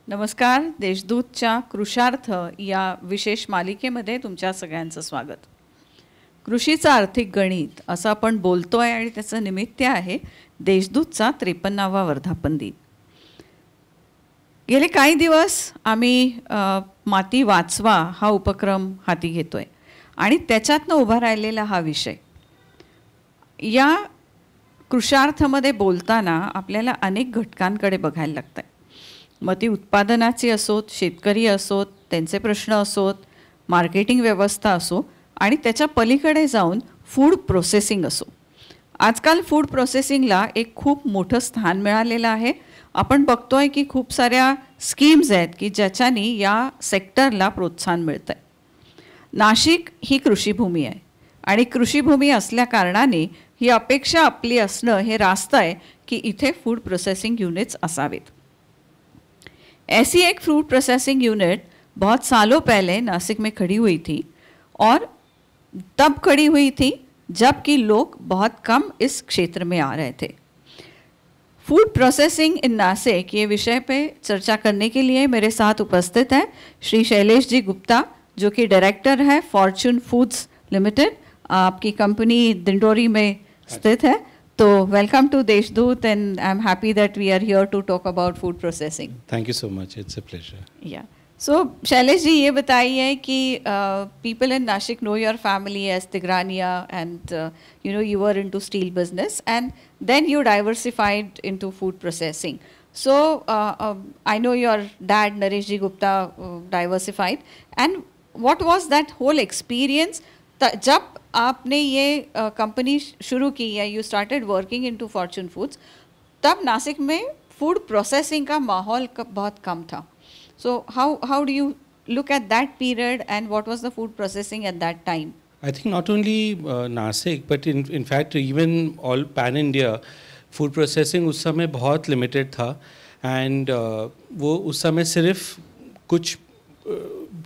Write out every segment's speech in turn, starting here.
नमस्कार. देशदूतच्या कृषार्थ या विशेष मालिकेमध्ये तुमच्या सगळ्यांचं स्वागत. कृषीचं आर्थिक गणित असं आपण बोलतोय आणि त्याचं निमित्त आहे देशदूतचा 53वा वर्धापन दिन. गेले काही दिवस आम्ही माती वाचवा हा उपक्रम हाती घेतोय आणि त्याच्यातनं उभा राहिलेला हा विषय. या कृषार्थमध्ये बोलताना आपल्याला अनेक घटकांकडे बघायला लागतं आहे. मग ती उत्पादनाची असोत, शेतकरी असोत, त्यांचे प्रश्न असोत, मार्केटिंग व्यवस्था असो आणि त्याच्या पलीकडे जाऊन फूड प्रोसेसिंग असो. आजकाल फूड प्रोसेसिंगला एक खूप मोठं स्थान मिळालेलं आहे. आपण बघतोय की खूप साऱ्या स्कीम्स आहेत की ज्याच्यानी या सेक्टरला प्रोत्साहन मिळतं आहे. नाशिक ही कृषीभूमी आहे आणि कृषीभूमी असल्या कारणाने ही अपेक्षा आपली असणं हे रास्त आहे की इथे फूड प्रोसेसिंग युनिट्स असावेत. ऐसी एक फूड प्रोसेसिंग यूनिट बहुत सालों पहले नासिक में खड़ी हुई थी और तब खड़ी हुई थी जबकि लोग बहुत कम इस क्षेत्र में आ रहे थे. फूड प्रोसेसिंग इन नासिक ये विषय पे चर्चा करने के लिए मेरे साथ उपस्थित है श्री शैलेश जी गुप्ता, जो कि डायरेक्टर है फॉर्च्यून फूड्स लिमिटेड. आपकी कंपनी दिंडोरी में स्थित है. तो welcome to Deshdoot and I am happy that we are here to talk about food processing. Thank you so much, it's a pleasure. Yeah so Shailesh ji, ये बताइए कि people in Nashik know your family as Tigrania and you were into steel business and then you diversified into food processing. So I know your dad Naresh ji Gupta diversified, and what was that whole experience जब आपने ये company शुरू की या you started working into Fortune foods, तब नासिक में food processing का माहौल बहुत कम था. So how do you look at that period and what was the food processing at that time? I think not only Nasik but in fact even all pan India food processing उस समय बहुत limited था and वो उस समय सिर्फ कुछ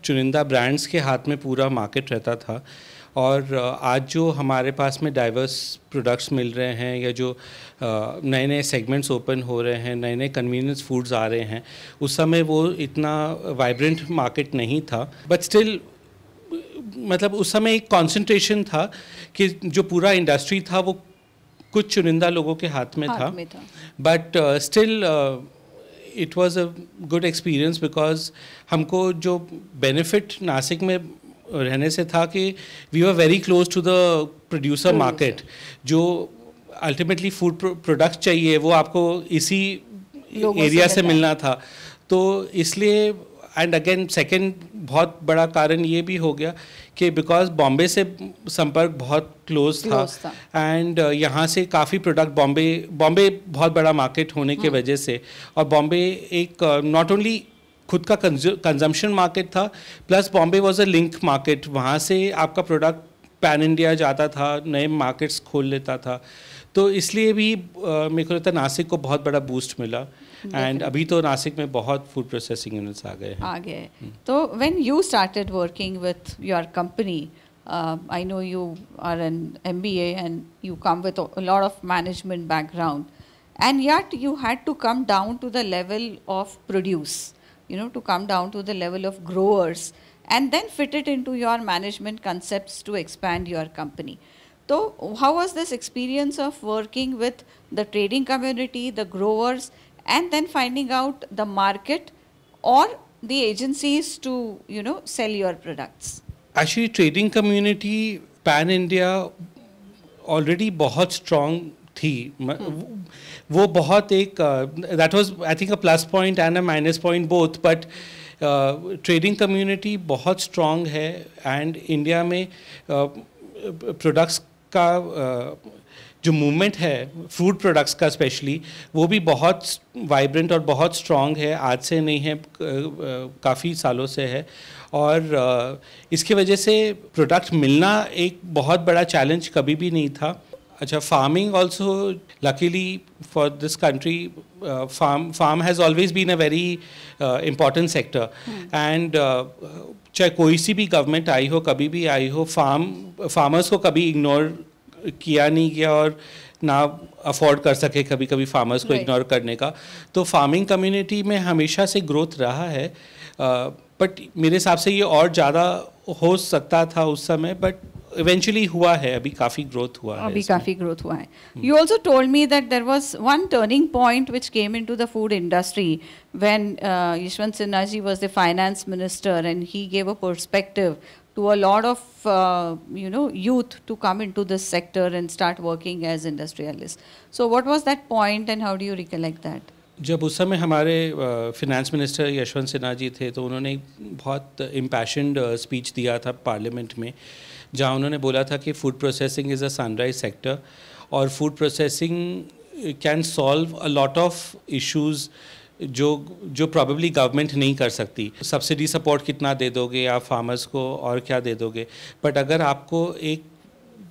चुनिंदा ब्रांड्स के हाथ में पूरा मार्केट रहता था. और आज जो हमारे पास में डाइवर्स प्रोडक्ट्स मिल रहे हैं या जो नए नए सेगमेंट्स ओपन हो रहे हैं, नए नए कन्वीनियंस फूड्स आ रहे हैं, उस समय वो इतना वाइब्रेंट मार्केट नहीं था. बट स्टिल मतलब उस समय एक कंसंट्रेशन था कि जो पूरा इंडस्ट्री था वो कुछ चुनिंदा लोगों के हाथ में था. But still it was a good experience because हमको जो बेनिफिट नासिक में रहने से था कि we were very close to the producer market. जो अल्टीमेटली फूड प्रोडक्ट चाहिए वो आपको इसी एरिया से मिलना था. तो इसलिए एंड अगेन सेकंड बहुत बड़ा कारण ये भी हो गया कि बिकॉज बॉम्बे से संपर्क बहुत क्लोज था एंड यहाँ से काफ़ी प्रोडक्ट बॉम्बे बहुत बड़ा मार्केट होने के वजह से, और बॉम्बे एक नॉट ओनली खुद का कंजम्पशन मार्केट था plus Bombay was a link market. वहाँ से आपका प्रोडक्ट पैन इंडिया जाता था, नए मार्केट्स खोल लेता था. तो इसलिए भी मेरे को लगता है नासिक को बहुत बड़ा बूस्ट मिला. एंड अभी तो नासिक में बहुत फूड प्रोसेसिंग यूनिट्स आ गए हैं. तो when you started working with your company, I know you are an MBA and you come with a lot of management background and yet you had to come down to the level of produce, to come down to the level of growers and then fit it into your management concepts to expand your company. So how was this experience of working with the trading community, the growers, and then finding out the market or the agencies to, sell your products? Actually trading community pan India already बहुत strong थी. वो बहुत एक that was I think a plus point and a minus point both. But trading community बहुत strong है and India में products का जो मूवमेंट है फूड प्रोडक्ट्स का स्पेशली, वो भी बहुत वाइब्रेंट और बहुत स्ट्रॉन्ग है. आज से नहीं है, काफ़ी सालों से है. और इसके वजह से प्रोडक्ट मिलना एक बहुत बड़ा चैलेंज कभी भी नहीं था. अच्छा, farming also luckily for this country farm has always been a very important sector and चाहे कोई सी भी गवर्नमेंट आई हो, कभी भी आई हो, फार्मर्स को कभी इग्नोर किया नहीं गया. और ना अफोर्ड कर सके कभी कभी फार्मर्स को Right. इग्नोर करने का। तो फार्मिंग कम्युनिटी में हमेशा से ग्रोथ रहा है, बट मेरे हिसाब से ये और ज़्यादा हो सकता था उस समय, बट इवेंचुअली हुआ है, अभी काफ़ी ग्रोथ हुआ है अभी इसमें। काफी ग्रोथ हुआ है. You also told me that there was one turning point which came into the food industry when Yashwant Sinha ji was the finance minister, and he gave a perspective to a lot of youth to come into this sector and start working as industrialists. So what was that point and how do you recollect that? जब उस समय हमारे finance minister Yashwant Sinha ji थे, तो उन्होंने एक बहुत इम्पैशन्ड speech दिया था पार्लियामेंट में, जहां उन्होंने बोला था कि food processing is a sunrise sector और food processing can solve a lot of issues जो प्रॉबेबली गवर्नमेंट नहीं कर सकती। सब्सिडी सपोर्ट कितना दे दोगे आप फार्मर्स को और क्या दे दोगे, बट अगर आपको एक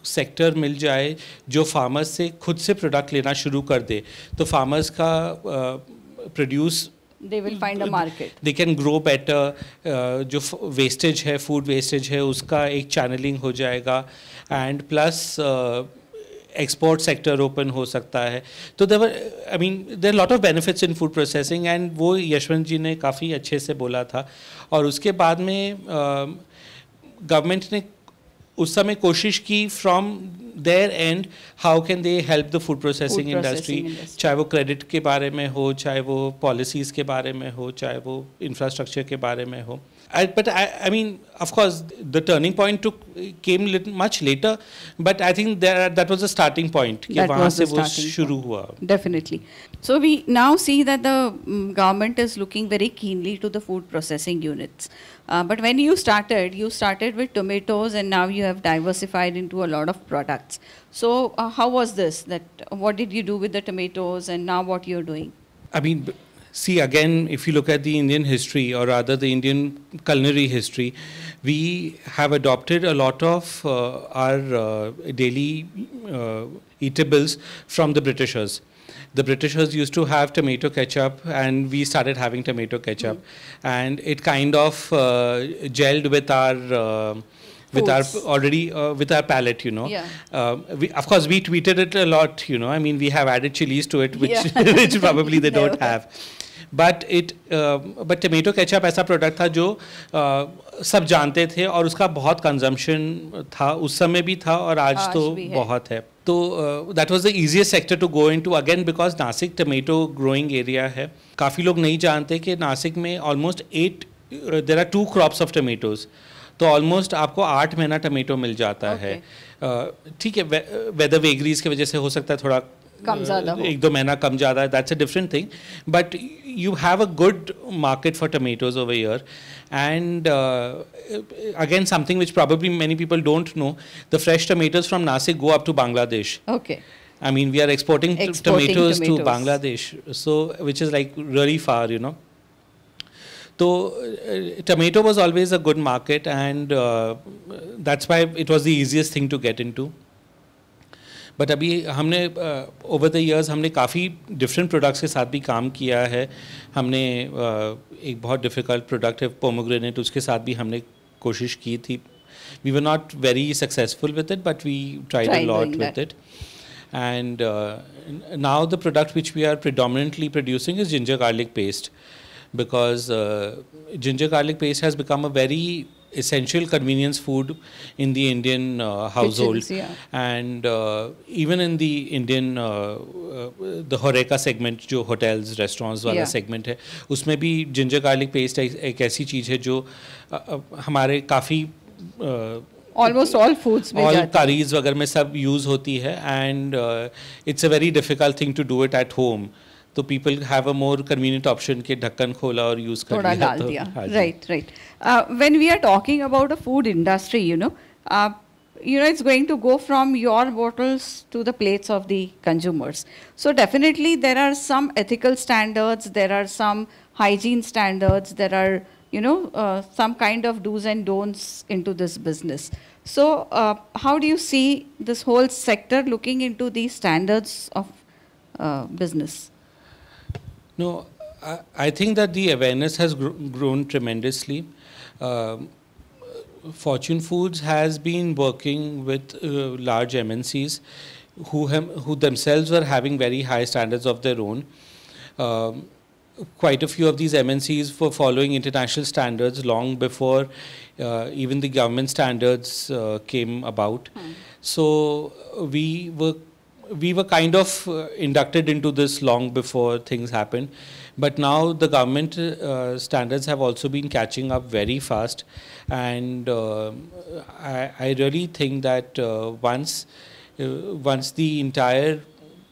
सेक्टर मिल जाए जो फार्मर्स से खुद से प्रोडक्ट लेना शुरू कर दे, तो फार्मर्स का produce They will find a market. They can grow better. जो वेस्टेज है, फूड वेस्टेज है, उसका एक चैनलिंग हो जाएगा, and plus export sector open हो सकता है। तो there lot of benefits in food processing, and वो यशवंत जी ने काफ़ी अच्छे से बोला था। और उसके बाद में गवर्नमेंट ने उस समय कोशिश की from there and how can they help the food processing industry, चाहे वो क्रेडिट के बारे में हो, चाहे वो पॉलिसीज़ के बारे में हो, चाहे वो इंफ्रास्ट्रक्चर के बारे में हो। But I mean, of course, the turning point came much later, but I think that was the starting point. कि वहाँ से वो शुरू हुआ. Definitely. So we now see that the government is looking very keenly to the food processing units. But when you started with tomatoes, and now you have diversified into a lot of products. So how was this? What did you do with the tomatoes, and now what you're doing? I mean, see, again, if you look at the Indian history, or rather the Indian culinary history, we have adopted a lot of our daily eatables from the Britishers. The Britishers used to have tomato ketchup, and we started having tomato ketchup, and it kind of gelled with our with our palate, you know. Yeah. Of course, we tweeted it a lot, you know. I mean, we have added chilies to it, which which probably they don't have. But tomato ketchup ऐसा product था जो सब जानते थे, और उसका बहुत consumption था, उस समय भी था और आज तो बहुत है। तो that was the easiest sector to go into, again because Nashik tomato growing area है। काफ़ी लोग नहीं जानते कि नासिक में almost there are 2 crops of tomatoes, तो ऑलमोस्ट आपको 8 महीना टोमेटो मिल जाता है। ठीक है, वेदर वेगरीज की वजह से हो सकता है थोड़ा कम ज़्यादा, 1-2 महीना कम ज़्यादा, that's a different thing, but you have a good market for tomatoes over here. And again something which probably many people don't know, the fresh tomatoes from Nasik go up to Bangladesh. Okay. I mean, we are exporting tomatoes to Bangladesh, so which is like really far, you know. So tomato was always a good market, and that's why it was the easiest thing to get into. But अभी हमने over the years हमने काफ़ी different products के साथ भी काम किया है। हमने एक बहुत डिफ़िकल्ट प्रोडक्ट है पोमोग्रेनेट, उसके साथ भी हमने कोशिश की थी। We were not very successful with it, but we tried a lot with it. And now the product which we are predominantly producing is ginger garlic paste, because ginger garlic paste has become a very essential convenience food in the Indian household. Kitchens, yeah. And even in the Indian the horeca segment, जो hotels restaurants वाला segment है, उसमें भी ginger garlic paste एक ऐसी चीज़ है जो हमारे काफ़ी almost all foods में all curries वगैरह में सब use होती है, and it's a very difficult thing to do it at home. तो people have a more convenient option कि ढक्कन खोला और use कर लिया, डाल दिया। Right. When we are talking about a food industry, it's going to go from your bottles to the plates of the consumers. So definitely there are some ethical standards, there are some hygiene standards, there are some kind of do's and don'ts into this business. So how do you see this whole sector looking into these standards of business? No, I think that the awareness has grown tremendously. Fortune Foods has been working with large MNCs who themselves were having very high standards of their own. Um, Quite a few of these MNCs were following international standards long before even the government standards came about. So we were kind of inducted into this long before things happened. But now the government standards have also been catching up very fast, and I really think that once the entire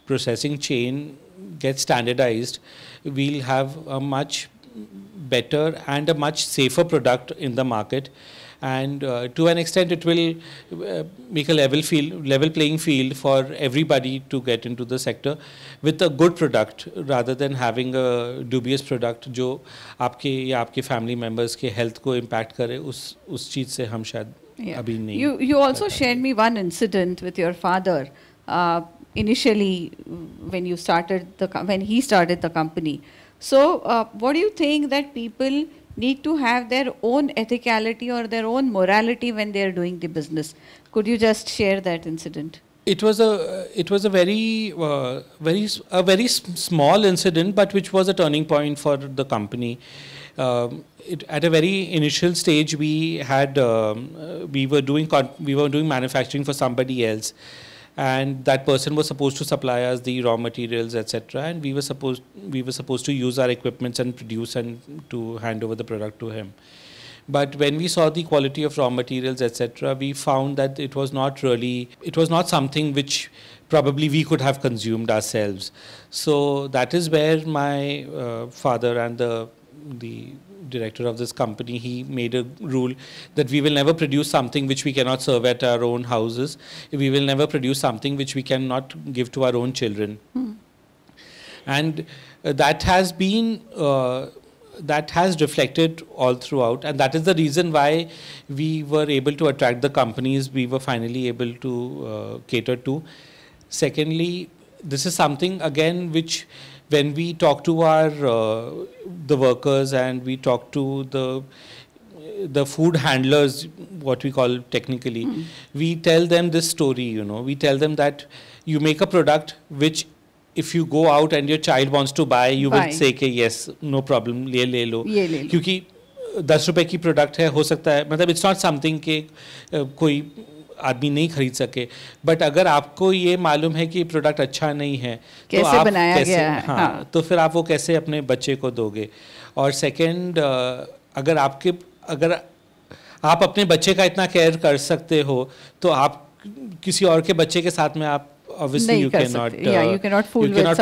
processing chain gets standardized, we'll have a much better and a much safer product in the market, and to an extent it will make a level playing field for everybody to get into the sector with a good product rather than having a dubious product जो आपके या आपके family members के health को impact करे उस चीज़ से हम शायद अभी नहीं. You also shared me one incident with your father initially when he started the company. So what do you think that people need to have their own ethicality or their own morality when they are doing the business? Could you just share that incident? It was a very small incident, but which was a turning point for the company. At a very initial stage, we were doing manufacturing for somebody else, and that person was supposed to supply us the raw materials, etc. And we were supposed to use our equipments and produce and to hand over the product to him. But when we saw the quality of raw materials, etc., we found that it was not something which probably we could have consumed ourselves. So that is where my father and the director of this company, he made a rule that we will never produce something which we cannot serve at our own houses. We will never produce something which we cannot give to our own children. And that has reflected all throughout, and that is the reason why we were able to attract the companies we were finally able to cater to. Secondly, this is something again which, when we talk to the workers and we talk to the food handlers, what we call technically, we tell them this story. We tell them that you make a product which, if you go out and your child wants to buy, you will say कि yes, no problem, ले लो, क्योंकि 10 रुपए की product है, हो सकता है, मतलब it's not something कि कोई आदमी नहीं खरीद सके. बट अगर आपको ये मालूम है कि प्रोडक्ट अच्छा नहीं है, तो आप कैसे, तो फिर आप वो कैसे अपने बच्चे को दोगे. और सेकंड, अगर आप अपने बच्चे का इतना केयर कर सकते हो, तो आप किसी और के बच्चे के साथ में आप obviously you cannot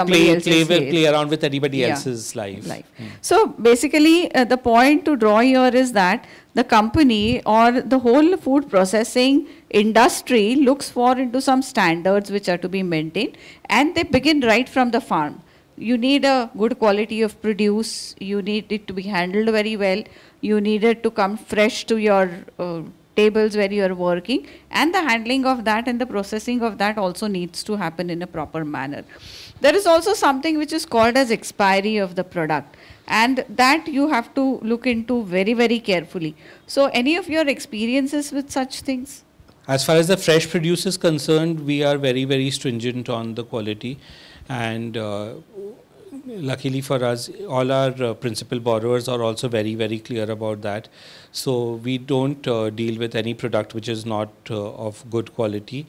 play around with anybody else's life. So basically the point to draw here is that the company or the whole food processing industry looks for into some standards which are to be maintained, and they begin right from the farm. You need a good quality of produce, you need it to be handled very well, you need it to come fresh to your tables where you are working, and the handling of that and the processing of that also needs to happen in a proper manner. There is also something which is called as expiry of the product, and that you have to look into very, very carefully. So any of your experiences with such things? As far as the fresh produce is concerned, we are very, very stringent on the quality, and luckily for us, all our principal borrowers are also very, very clear about that. So we don't deal with any product which is not of good quality.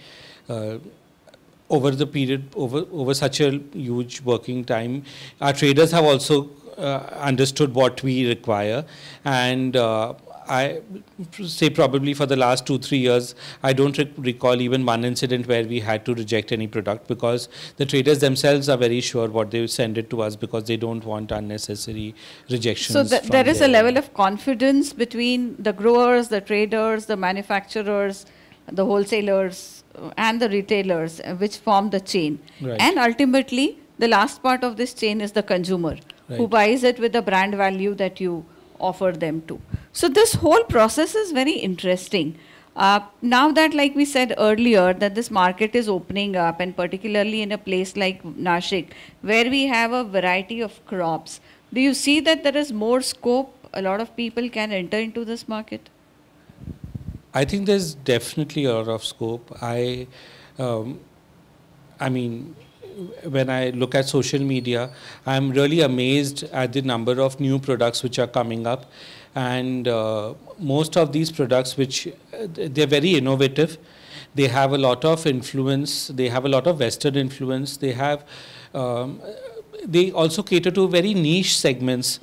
Over the period, over such a huge working time, our traders have also understood what we require, and I say probably for the last 2-3 years, I don't recall even one incident where we had to reject any product, because the traders themselves are very sure what they send it to us, because they don't want unnecessary rejections. So there is a level of confidence between the growers, the traders, the manufacturers, the wholesalers and the retailers, which form the chain. Right. And ultimately, the last part of this chain is the consumer, who buys it with the brand value that you offer them to. So this whole process is very interesting. Now that, like we said earlier, that this market is opening up, and particularly in a place like Nashik, where we have a variety of crops, do you see that there is more scope? A lot of people can enter into this market? I think there's definitely a lot of scope. I mean, when I look at social media, I'm really amazed at the number of new products which are coming up, and most of these products, which they're very innovative, they have a lot of influence, they have a lot of Western influence, um, they also cater to very niche segments,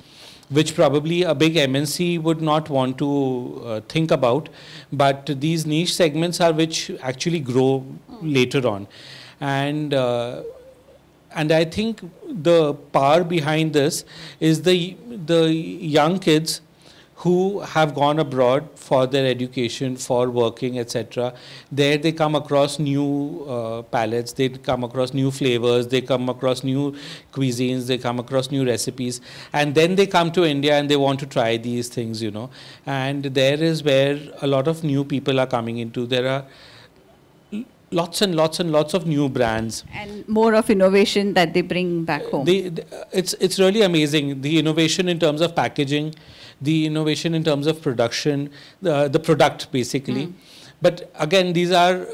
which probably a big MNC would not want to think about, but these niche segments are which actually grow later on, and I think the power behind this is the young kids who have gone abroad for their education, for working, etc. There they come across new palettes, they come across new flavors, they come across new cuisines, they come across new recipes, and then they come to India and they want to try these things, you know. And there is where a lot of new people are coming into. There are lots and lots and lots of new brands and more of innovation that they bring back home. It's really amazing, the innovation in terms of packaging, the innovation in terms of production, the product basically. But again, these are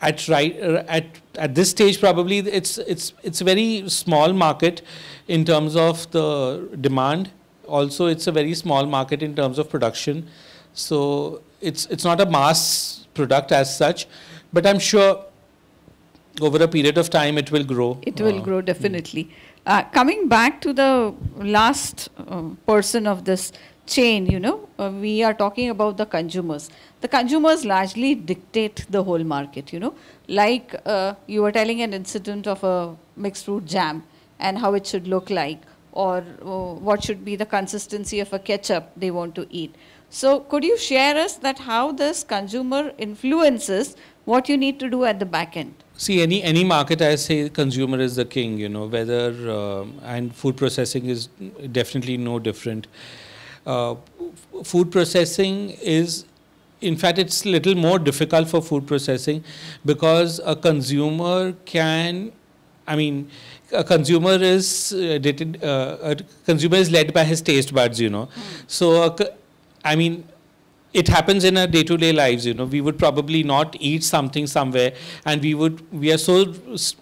at this stage probably it's a very small market in terms of the demand. Also, it's a very small market in terms of production. So it's not a mass product as such. But I'm sure over a period of time it will grow. It will grow, definitely. Coming back to the last person of this chain, you know, we are talking about the consumers. The consumers largely dictate the whole market, you know. Like you were telling an incident of a mixed fruit jam and how it should look like, or what should be the consistency of a ketchup they want to eat. So could you share us that how this consumer influences what you need to do at the back end? See, any market, I say consumer is the king, you know, whether, and food processing is definitely no different. Food processing is, in fact, it's a little more difficult for food processing because a consumer can, I mean, a consumer is led by his taste buds, you know. So, I mean, it happens in our day-to-day lives, you know. We would probably not eat something somewhere, and we are so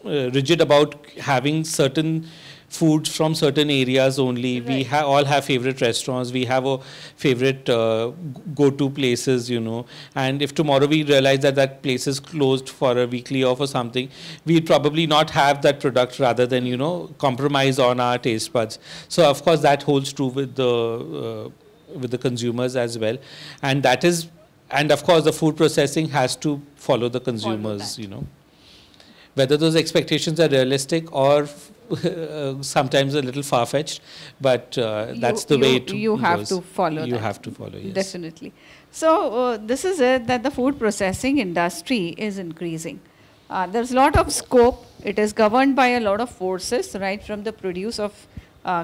rigid about having certain foods from certain areas only. Right. We all have favorite restaurants. We have a favorite go-to places, you know. And if tomorrow we realize that that place is closed for a weekly off or something, we'd probably not have that product rather than, you know, compromise on our taste buds. So, of course, that holds true with the consumers as well, and that is, and of course the food processing has to follow the consumers, you know, whether those expectations are realistic or sometimes a little far-fetched, but that's the way you have to follow. You have to follow, yes. Definitely. So this is it, that the food processing industry is increasing. There's a lot of scope. It is governed by a lot of forces, right from the produce of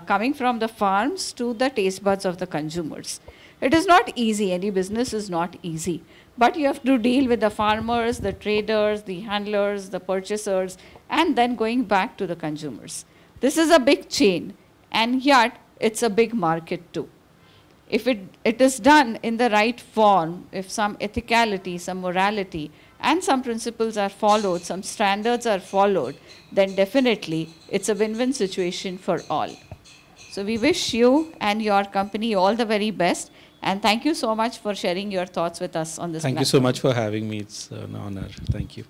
coming from the farms to the taste buds of the consumers. It is not easy. Any business is not easy. But you have to deal with the farmers, the traders, the handlers, the purchasers, and then going back to the consumers. This is a big chain, and yet it's a big market too. If it is done in the right form, if some ethicality, some morality, and some principles are followed, some standards are followed, then definitely it's a win-win situation for all. So we wish you and your company all the very best, and thank you so much for sharing your thoughts with us on this platform. Thank you so much for having me. It's an honor. Thank you.